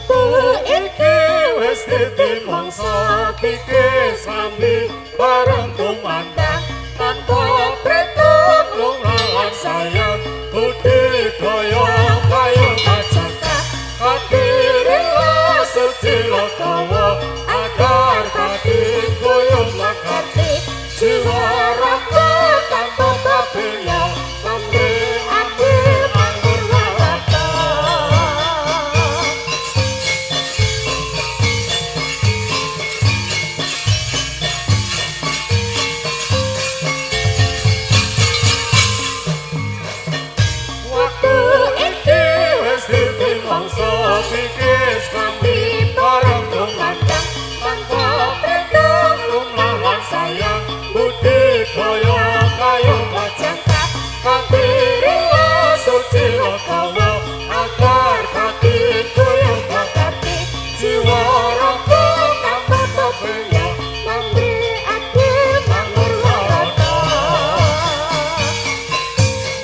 Waktu iki wis ditimongso pikir sami bareng kumandang tanpa pretung lungalan sayang budidaya kayu kacaka kadirila suci lokawa agar kati kuyung makati jiwa raga tanpa kabila lambe ati anggur warata waktu iki wis ditimongso pikis kami bareng kumandang tanpa pretung lumlahan sayang budidaya kayu kacaka kadirila suci lokawa agar kati kuyung bakati jiwa raga tanpa kabila lambe ati mangur warata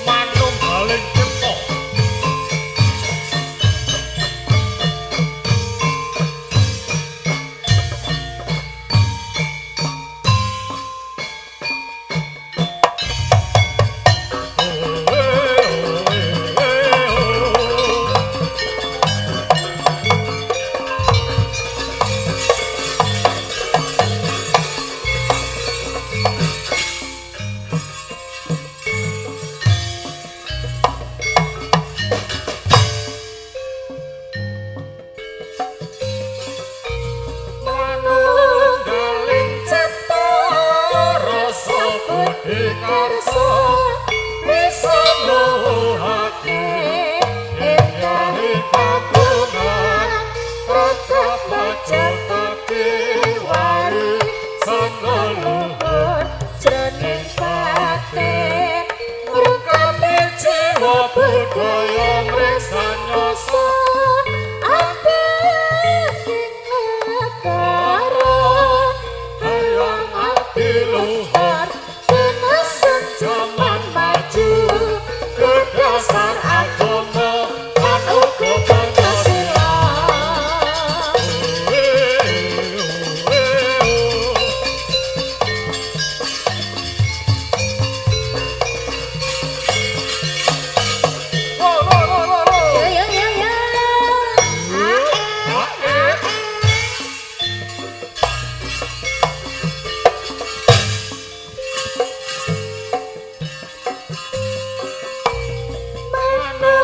manung baling cepo manunggaling cipta rasa budi karsa bisa nuhake enyahi kagungan tetap macetake wari sangga luhur jroning pate ngungkapi jiwa budaya mriksa nyoso ati hayang ati luhur kinesen jaman maju berdasar agama lan uga Pancasila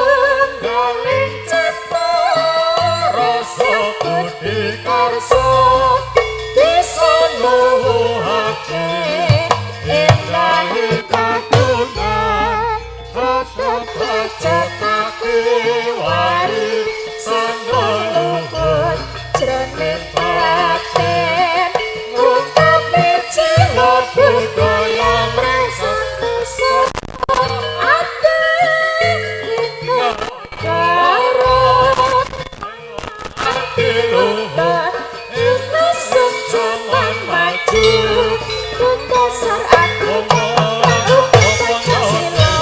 manunggaling cipta rasa budi karsa bisa nuhake ilahi kagungan tetap macetake wari sangga luhur jroning paten ngungkapi jiwa budaya mriksa nyoso ati luhur kinesen jaman maju berdasar agama lan uga Pancasila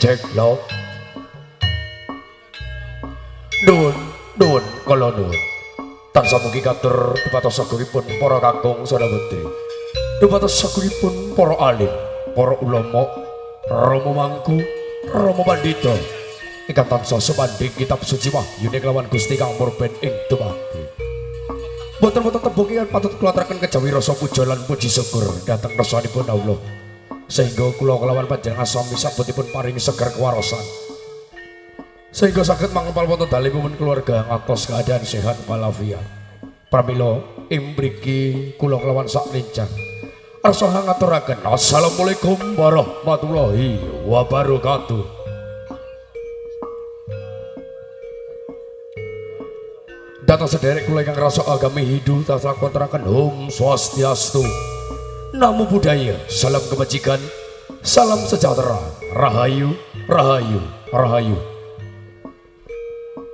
Jeklo nuwun kala nuwun tansah mugi katur dupados sagungipun para kakung sada putri dupados sagungipun para alim para ulama Rama Mangku Rama Pandita ingkang tansah sepandhing kitab suci wahyune kelawan Gusti Kang Murben ing dumadi boten-boten tembung ingkang patut kula aturaken kejawi rasa puja lan puji syukur dhateng rasanipun Allah sehingga kula kelawan panjenengan sami sabetipun paringi seger kewarasan sehingga saged mangempal wonten dalipun keluarga ngantos keadaan sehat walafiat. Pramila ing mriki kula kelawan sak lincah arsa ngaturaken assalamualaikum warahmatullahi wabarakatuh. Datang sederek kula ingkang rasa agami Hindu tansah ngaturaken Om Swastiastu. Namo Buddhaya, salam kebajikan, salam sejahtera, rahayu, rahayu, rahayu.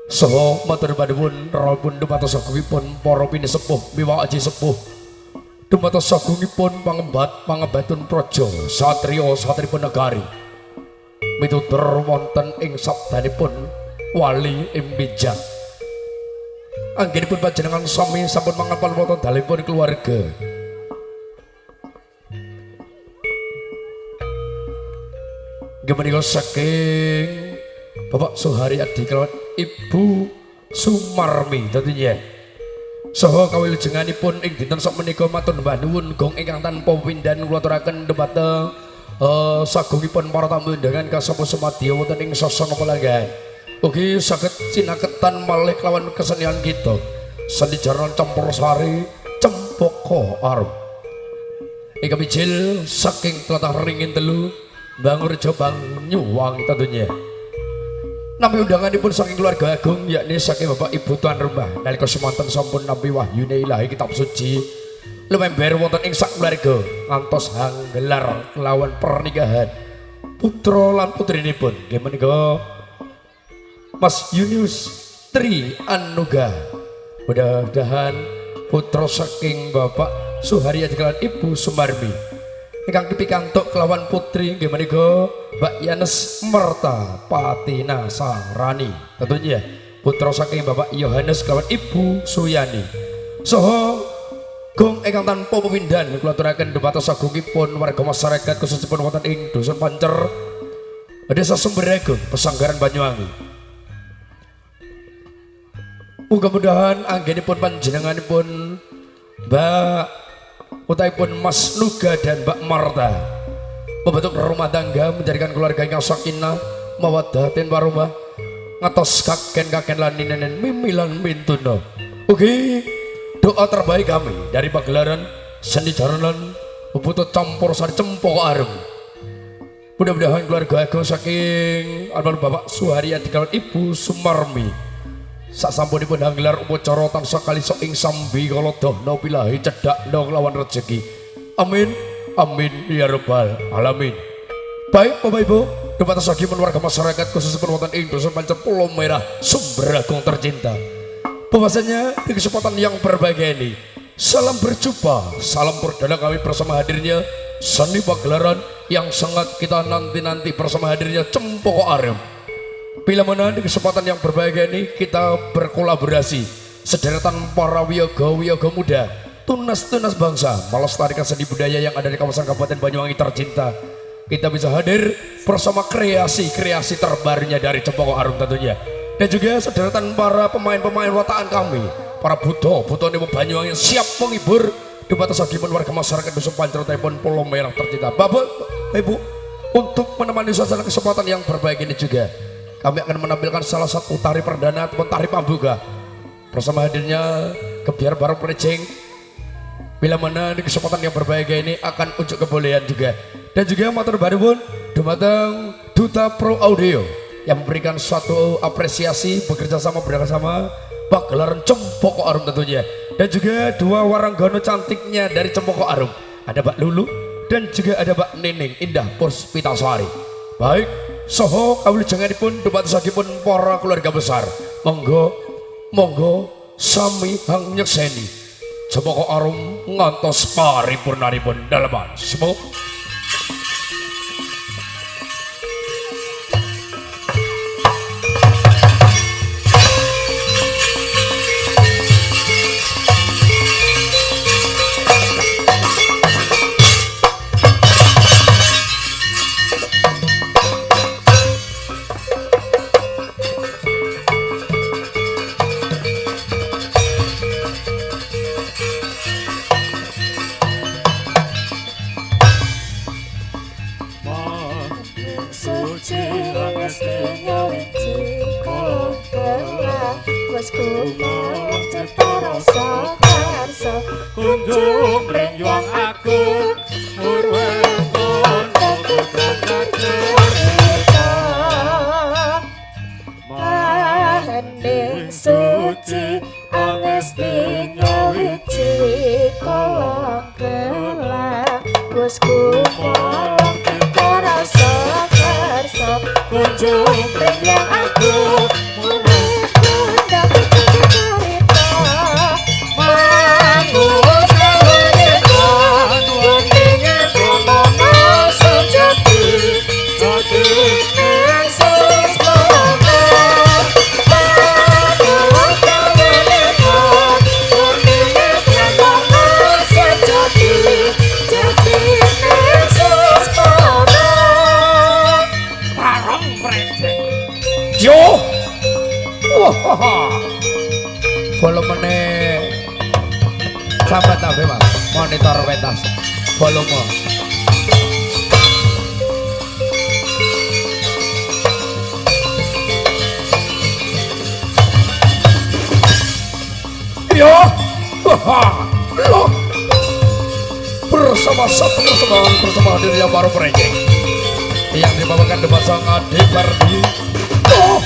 Saha matur panuwun rawuh dumados sagungipun para pinisepuh miwah aji sepuh. Dumados sagungipun pangembatun praja satriya satripun negari. Mitutur wonten ing sabdanipun wali Imbijang. Anggenipun panjenengan sami sampun mangapal wonten dalipun keluarga. Gemenika saking Bapak Suharyadi kelawan Ibu Sumarmi tentunya. Saha kawilujenganipun ing dinten sak menika matur nuwun nuwun gong ingkang tanpa pindhan kula aturaken dhumateng sagungipun para tamu undangan kasapa semadya wonten ing sasana pelanggan. Ugi saged sinaketan malih kelawan kesenian kita. Seni jaran campur sari Cempaka Arum. Ing kamijil saking tlatah Ringin Telu Bangurjo Banyuwangi tentunya. Nami undanganipun saking keluarga agung yakni saking Bapak Ibu tuan rumah nalika semanten sampun nampi wahyune ilahi kitab suci lumember wonten ing sak keluarga ngantos hanggelar kelawan pernikahan putra lan putrinipun nggih menika Mas Yunius Tri Anuga. Mudah-mudahan putra saking Bapak Suharyadi kalian Ibu Sumarmi ingkang dipikantuk kelawan putri nggih menika Mbak Yanes Merta Patina Sarani tentunya putra saking Bapak Yohanes kelawan Ibu Suyani. Saha gong ingkang tanpa pepindhan kula aturaken dumados sagungipun warga masyarakat khususipun wonten ing Dusun Pancer Desa Sumberego Pesanggaran Banyuwangi. Mudah-mudahan anggenipun panjenenganipun Mbak utaipun Mas Nuga dan Mbak Marta membentuk rumah tangga menjadikan keluarga yang sakinah mawaddatin warahmah ngatos kaken-kaken lan ninen mimilan mintuna. Oke, doa terbaik kami dari pagelaran seni jaranan bebutut campur sari Cempaka Arum. Mudah-mudahan keluarga agung saking almarhum Bapak Suharyadi kaliyan Ibu Sumarmi sasampunipun hanggelar upacara tansah kalisa ing sambi kala dahna pilahi cedhakna kelawan rejeki. Amin amin ya rabbal alamin. Baik Bapak Ibu dumados saking warga masyarakat khususipun wonten ing Dusun Pancer Pulau Merah Sumberagong tercinta. Bahwasanya di kesempatan yang berbahagia ini salam berjumpa, salam perdana kami bersama hadirnya seni pagelaran yang sangat kita nanti-nanti bersama hadirnya Cempaka Arum. Bila mana di kesempatan yang berbahagia ini kita berkolaborasi sederetan para wiyaga muda tunas-tunas bangsa melestarikan seni budaya yang ada di kawasan Kabupaten Banyuwangi tercinta. Kita bisa hadir bersama kreasi-kreasi terbarunya dari Cempaka Arum tentunya, dan juga sederetan para pemain-pemain wataan kami, para buto di Banyuwangi siap menghibur di batas sakiman warga masyarakat Dusun Pancer ataupun Pulau Merah tercinta. Bapak Ibu, untuk menemani suasana kesempatan yang berbahagia ini juga kami akan menampilkan salah satu tari perdana ataupun tari pambuga bersama hadirnya Gebyar Barong Plecing. Bila mana di kesempatan yang berbahagia ini akan unjuk kebolehan juga, dan juga matur baruun dumateng Duta Pro Audio yang memberikan suatu apresiasi bekerja sama bersama pagelaran Cempaka Arum tentunya, dan juga dua waranggono cantiknya dari Cempaka Arum, ada Mbak Lulu dan juga ada Mbak Nining Indah Puspitasari. Baik, soho kawilujenganipun dumados sagipun para keluarga besar, monggo sami hang nyekseni Cempaka Arum ngantos paripurnanipun dalaman. Semoga suci mestinya wiji kolong gelang wes kumolong cipta rasa karsa kunjung ring wong aku murweng kono kekangan cerita mahending suci mestinya wiji kolong gelang wes kumolong cipta rasa karsa kunjung ring yang aku murweng kono cerita mangus kelirikan wendingin komono sejati jati Yesus komono mangus kelirikan wendingin komono sejati jati Yesus komono Parong Brejeng. Yo. Wah. Volumene sampai tapi Mas. Monitor pentas. Volume. Yo. Loh. Bersama satu persembahan dari yang baru Brejeng yang dibawakan dengan sangat Debardi. Oh.